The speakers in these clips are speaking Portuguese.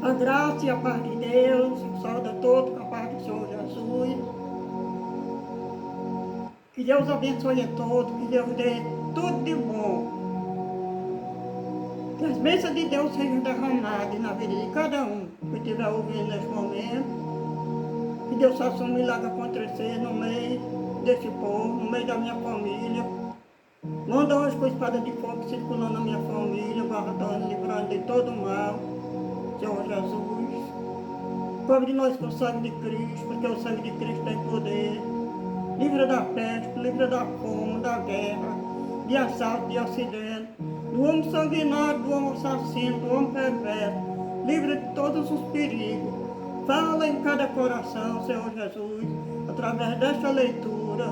A graça e a paz de Deus, salve a todos com a paz do Senhor Jesus. Que Deus abençoe a todos, que Deus dê tudo de bom. Que as bênçãos de Deus sejam derramadas na vida de cada um que estiver ouvindo nesse momento. Que Deus faça um milagre acontecer no meio desse povo, no meio da minha família. Manda hoje com a espada de fogo circulando na minha família, guardando, livrando de todo o mal, Senhor Jesus. Cobre de nós com o sangue de Cristo, porque o sangue de Cristo tem poder. Livra da peste, livra da fome, da guerra, de assalto, de acidente, do homem sanguinário, do homem assassino, do homem perverso. Livra de todos os perigos. Fala em cada coração, Senhor Jesus, através desta leitura,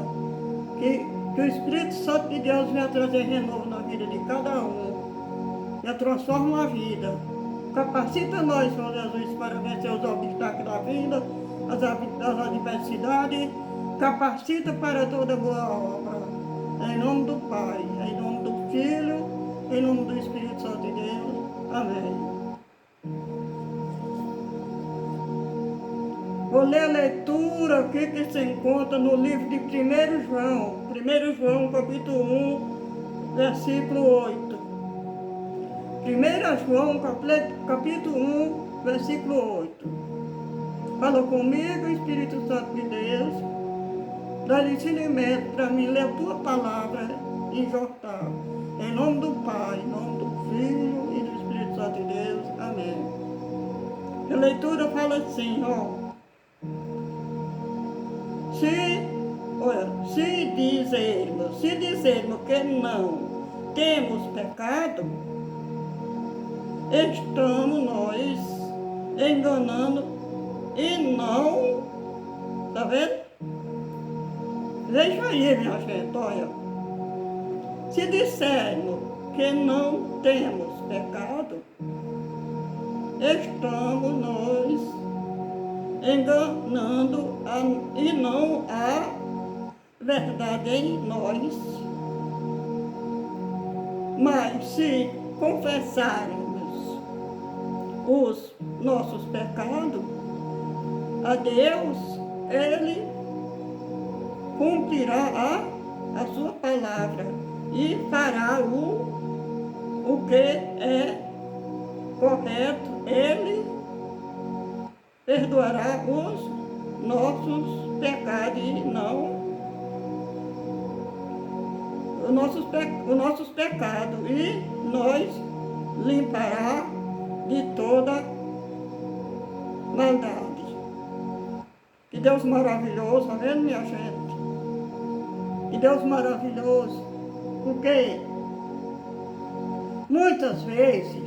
que o Espírito Santo de Deus venha trazer renovo na vida de cada um, e transforma a vida. Capacita nós, Senhor Jesus, para vencer os obstáculos da vida, as adversidades. Capacita para toda boa obra. Em nome do Pai, em nome do Filho, em nome do Espírito Santo de Deus. Amém. Vou ler a leitura aqui que se encontra no livro de 1 João. 1 João, capítulo 1, versículo 8. 1 João, capítulo 1, versículo 8. Fala comigo, Espírito Santo de Deus, dá discernimento para mim ler a tua palavra e exortar. Em nome do Pai, em nome do Filho e do Espírito Santo de Deus. Amém. A leitura fala assim, ó. Se dizermos que não temos pecado, estamos nós enganando e não, tá vendo? Veja aí, minha gente, olha. Se dissermos que não temos pecado, estamos nós enganando e não há verdade em nós. Mas se confessarmos os nossos pecados a Deus, Ele cumprirá a sua palavra e fará o que é correto. Ele perdoará os nossos pecados e não os nossos pecados, e nós limpará de toda maldade. Que Deus maravilhoso, tá vendo, minha gente? Que Deus maravilhoso, porque muitas vezes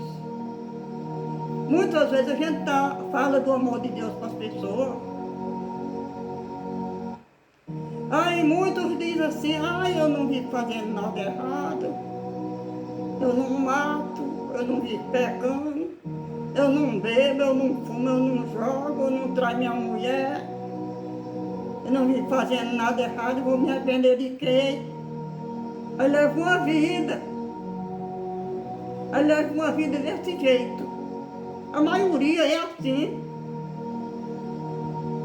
a gente fala do amor de Deus para as pessoas. Aí muitos dizem assim, eu não vivo fazendo nada errado, eu não mato, eu não vivo pecando, eu não bebo, eu não fumo, eu não jogo, eu não traio minha mulher, eu não vivo fazendo nada errado, vou me arrepender de quê? Aí levo uma vida desse jeito. A maioria é assim.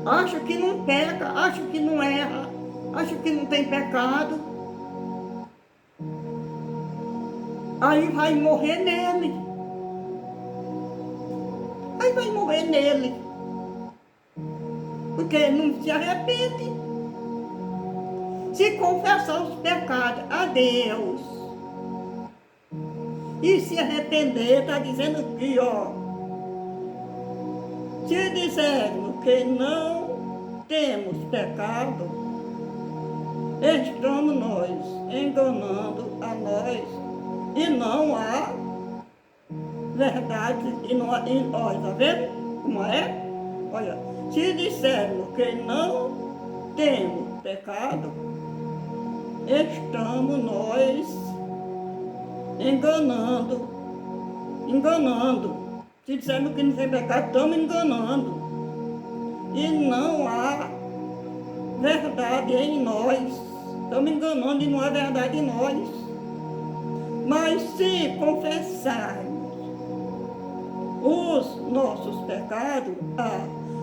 Acha que não peca, acha que não erra, acha que não tem pecado. Aí vai morrer nele. Porque não se arrepende. Se confessar os pecados a Deus e se arrepender, está dizendo aqui, ó. Se dissermos que não temos pecado, estamos nós enganando a nós e não há verdade em nós, tá vendo como é? Olha, se dissermos que não temos pecado, estamos nós enganando. Se dissermos que não tem pecado, estamos enganando. E não há verdade em nós. Estamos enganando e não há verdade em nós. Mas se confessarmos os nossos pecados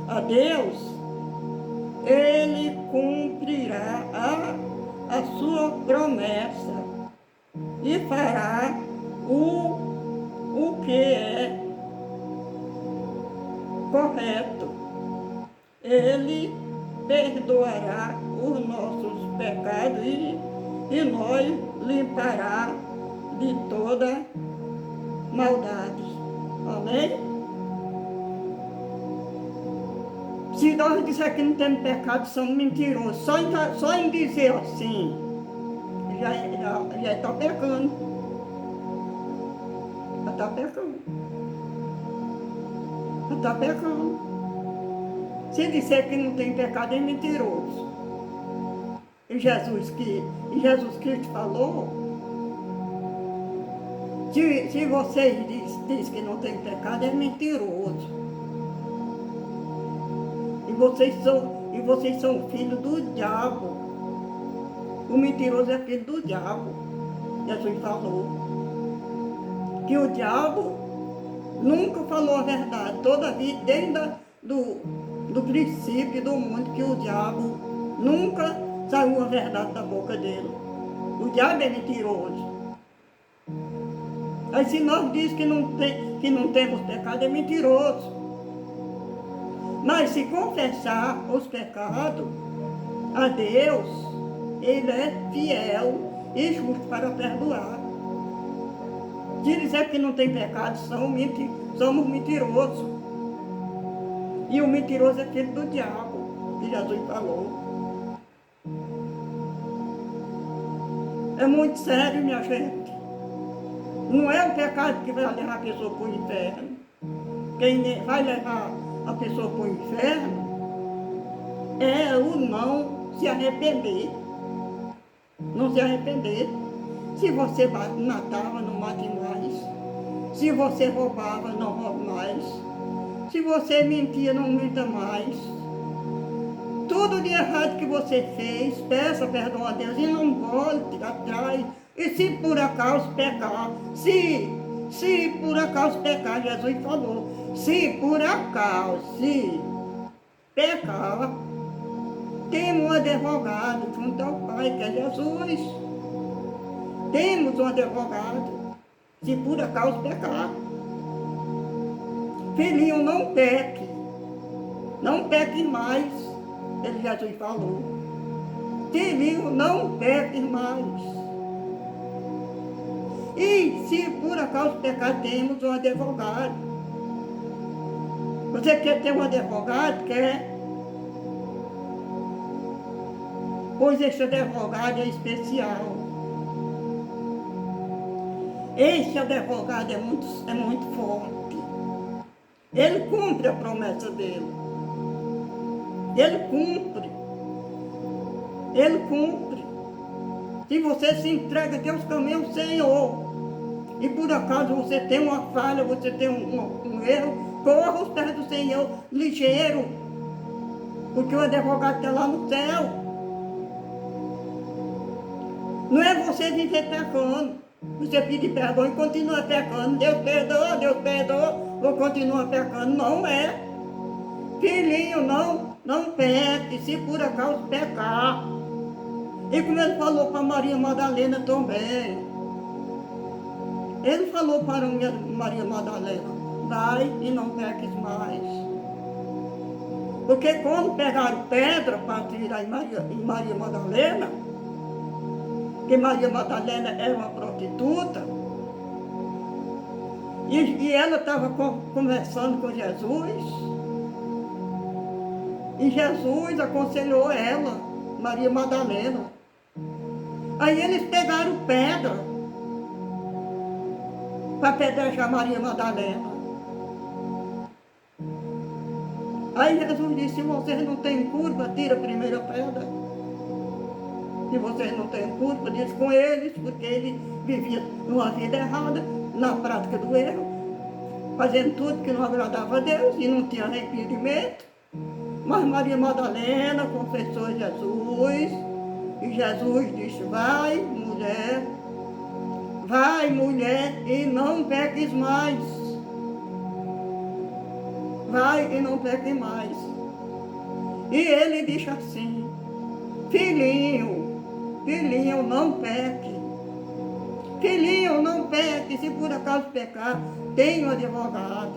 a Deus, Ele cumprirá a sua promessa e fará o que é correto. Ele perdoará os nossos pecados e nós limpará de toda maldade. Amém? Se nós disser que não temos pecado, somos mentirosos. Só em dizer assim, já está pecando. Já está pecando. Já está pecando. Se disser que não tem pecado, é mentiroso. E Jesus Cristo falou, se vocês diz que não tem pecado, é mentiroso. E vocês são filhos do diabo. O mentiroso é filho do diabo. Jesus falou que o diabo nunca falou a verdade. Toda a vida, desde do princípio do mundo, que o diabo nunca saiu a verdade da boca dele. O diabo é mentiroso. Aí se nós diz que não temos pecado, é mentiroso. Mas se confessar os pecados a Deus, Ele é fiel e justo para perdoar. Se dizer que não tem pecado, somos mentirosos. E o mentiroso é filho do diabo, que Jesus falou. É muito sério, minha gente. Não é o pecado que vai levar a pessoa para o inferno. Quem vai levar a pessoa para o inferno é o não se arrepender. Não se arrepender. Se você matava, não mate mais. Se você roubava, não roube mais. Se você mentia, não minta mais. Tudo de errado que você fez, peça perdão a Deus e não volte atrás. E se por acaso pecar, se por acaso pecar, Jesus falou, se por acaso, se pecar, temos um advogado junto ao Pai, que é Jesus. Temos um advogado, se por acaso pecar. Filhinho, não peque mais, ele Jesus falou. Filhinho, não peque mais. E se por acaso pecar, temos um advogado. Você quer ter um advogado? Quer? Pois esse advogado é especial. Esse advogado é muito forte. Ele cumpre a promessa dele. Ele cumpre. Se você se entrega a Deus caminhos, Senhor, e por acaso você tem uma falha, você tem um erro, corra aos pés do Senhor, ligeiro, porque o advogado está lá no céu. Não é você viver pecando, você pedir perdão e continua pecando, Deus perdoa, vou continuar pecando, não é. Filhinho, não peque, se por acaso pecar. E como ele falou para Maria Madalena também, ele falou para Maria Madalena, vai e não peques mais. Porque quando pegaram pedra para tirar em Maria Madalena, que Maria Madalena era uma prostituta, e ela estava conversando com Jesus, e Jesus aconselhou ela, Maria Madalena. Aí eles pegaram pedra para apedrejar Maria Madalena. Aí Jesus disse, se vocês não têm culpa, tira a primeira pedra. Se vocês não têm culpa, diz com eles, porque ele vivia numa vida errada, na prática do erro, fazendo tudo que não agradava a Deus e não tinha arrependimento. Mas Maria Madalena confessou a Jesus, e Jesus disse, vai mulher, e não peques mais. vai e não peque mais. E ele disse assim, filhinho, filhinho, não peque. Filhinho, não peque, se por acaso pecar, tenho advogado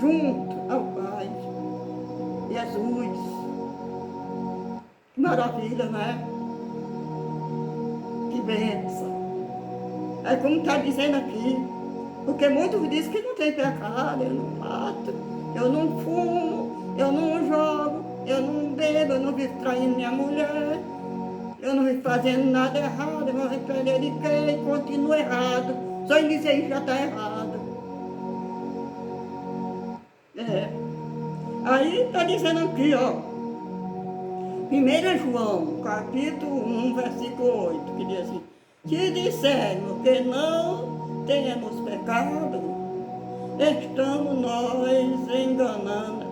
junto ao Pai. Jesus. Que maravilha, né? Que bênção. É como está dizendo aqui, porque muitos dizem que não tem pecado, eu não mato, eu não fumo, eu não jogo, eu não bebo, eu não vivo traindo minha mulher, eu não vivo fazendo nada errado, eu não repreender de quem, e continuo errado. Só em dizer isso já está errado. É. Aí está dizendo aqui, ó, 1 João, capítulo 1, versículo 8, que diz assim, se dissermos que não temos pecado, estamos nós enganando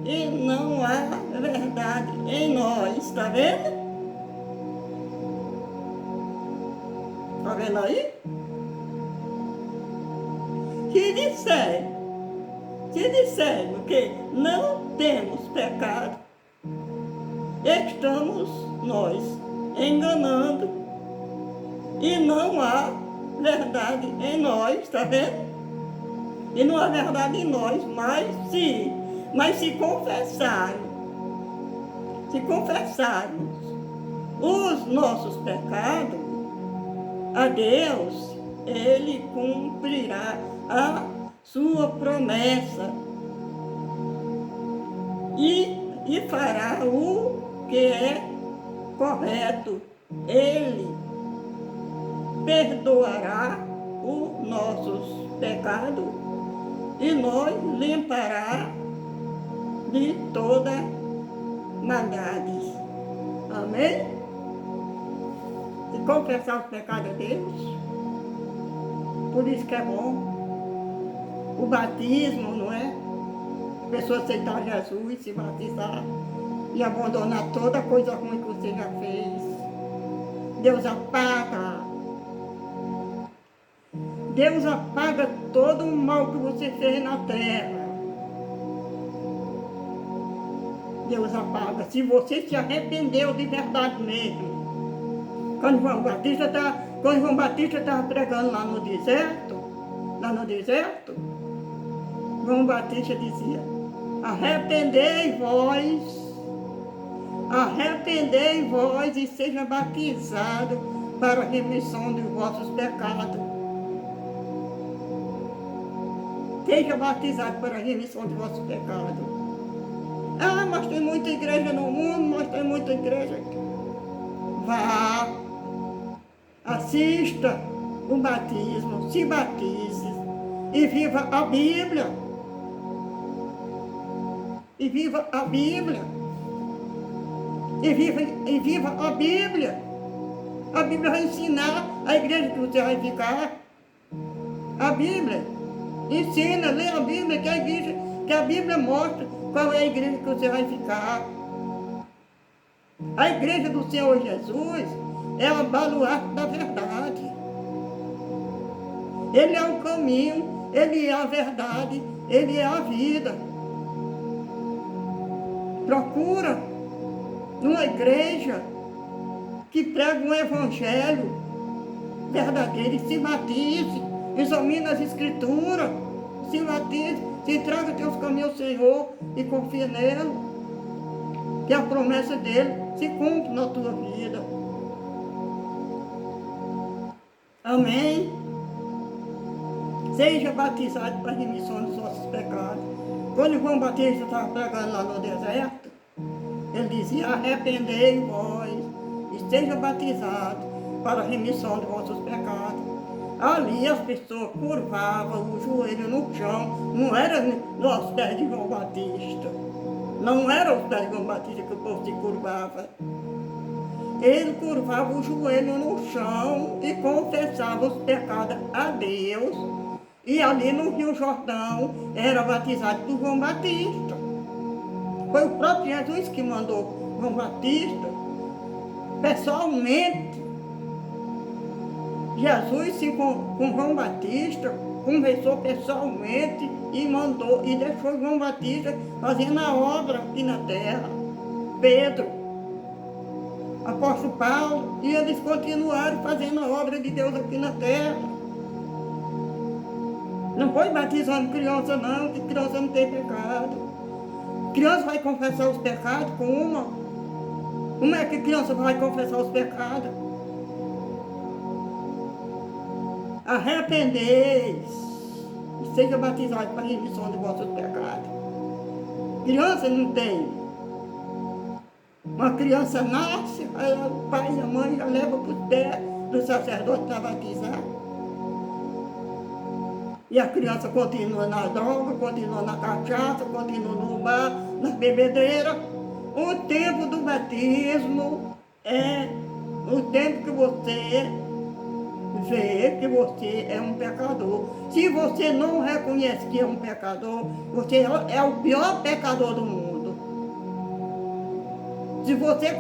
e não há verdade em nós, está vendo? Está vendo aí? Se dissermos que não temos pecado, estamos nós enganando e não há verdade em nós, está vendo? E não há verdade em nós, mas se confessarmos os nossos pecados a Deus, Ele cumprirá a sua promessa e fará o que é correto. Ele perdoará os nossos pecados e nos limpará de toda maldade. Amém? Se confessar os pecados a Deus, por isso que é bom. O batismo, não é? A pessoa aceitar Jesus, se batizar e abandonar toda coisa ruim que você já fez. Deus apaga todo o mal que você fez na terra. Deus apaga. Se você se arrependeu de verdade mesmo. Quando João Batista estava pregando lá no deserto, João Batista dizia, arrependei vós e seja batizado para a remissão de vossos pecados. Seja batizado para a remissão de vossos pecados. Ah, mas tem muita igreja no mundo, mas tem muita igreja aqui. Vá, assista o batismo, se batize e viva a Bíblia. E viva a Bíblia. E viva a Bíblia. A Bíblia vai ensinar a igreja que você vai ficar. A Bíblia ensina, lê a Bíblia, que a Bíblia mostra qual é a igreja que você vai ficar. A igreja do Senhor Jesus é o baluarte da verdade. Ele é o caminho, Ele é a verdade, Ele é a vida. Procura uma igreja que prega um evangelho verdadeiro e se batize, examine as escrituras, se batize, se entrega teus caminhos ao Senhor e confia nele, que a promessa dele se cumpre na tua vida. Amém? Seja batizado para a remissão dos nossos pecados. Quando João Batista estava pregando lá no deserto, ele dizia, arrependei vós e seja batizado para a remissão de vossos pecados. Ali as pessoas curvavam o joelho no chão, não era nos pés de João Batista. Não era os pés de João Batista que o povo se curvava. Ele curvava o joelho no chão e confessava os pecados a Deus. E ali no Rio Jordão era batizado por João Batista. Foi o próprio Jesus que mandou João Batista. Pessoalmente, Jesus com João Batista conversou pessoalmente e mandou, e deixou João Batista fazendo a obra aqui na terra. Pedro, apóstolo Paulo, e eles continuaram fazendo a obra de Deus aqui na terra. Não foi batizando criança não, que criança não tem pecado. Criança vai confessar os pecados com uma. Como é que criança vai confessar os pecados? Arrependeis e seja batizado para a remissão de vossos pecados. Criança não tem. Uma criança nasce, aí o pai e a mãe já levam para os pés do sacerdote para batizar. E a criança continua na droga, continua na cachaça, continua no bar, na bebedeira. O tempo do batismo é o tempo que você vê que você é um pecador. Se você não reconhece que é um pecador, você é o pior pecador do mundo. Se você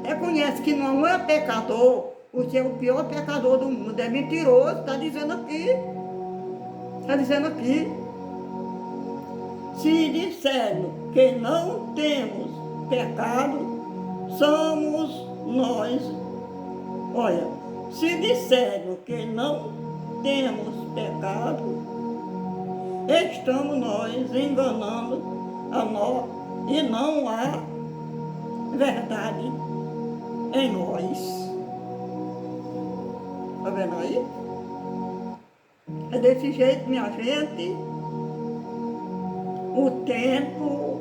reconhece que não é pecador, você é o pior pecador do mundo. É mentiroso, está dizendo aqui. Está dizendo aqui. Se dissermos que não temos pecado, somos nós. Olha, se dissermos que não temos pecado, estamos nós enganando a nós e não há verdade em nós. Está vendo aí? É desse jeito, minha gente. O tempo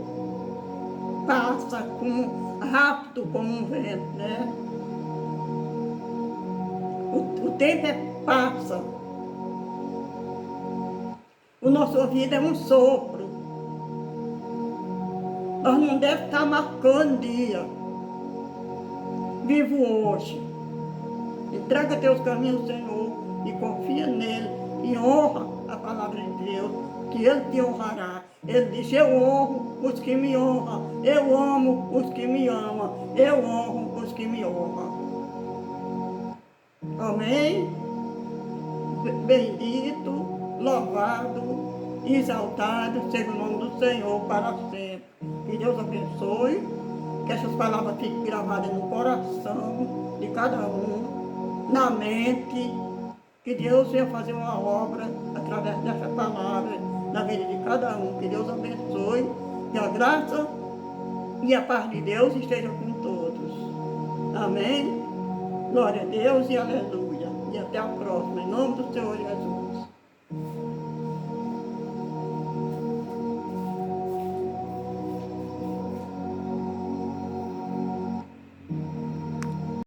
passa rápido como um vento, né? O tempo passa. O nosso vida é um sopro. Nós não devemos estar marcando dia. Vivo hoje. Entrega teus caminhos ao Senhor e confia nele e honra a palavra de Deus, que ele te honrará. Ele diz, eu honro os que me honram, eu amo os que me amam, eu honro os que me honram. Amém? Bendito, louvado, exaltado seja o nome do Senhor para sempre. Que Deus abençoe, que essas palavras fiquem gravadas no coração de cada um, na mente. Que Deus venha fazer uma obra através dessa palavra na vida de cada um. Que Deus abençoe, que a graça e a paz de Deus esteja com todos. Amém? Glória a Deus e aleluia. E até a próxima, em nome do Senhor Jesus.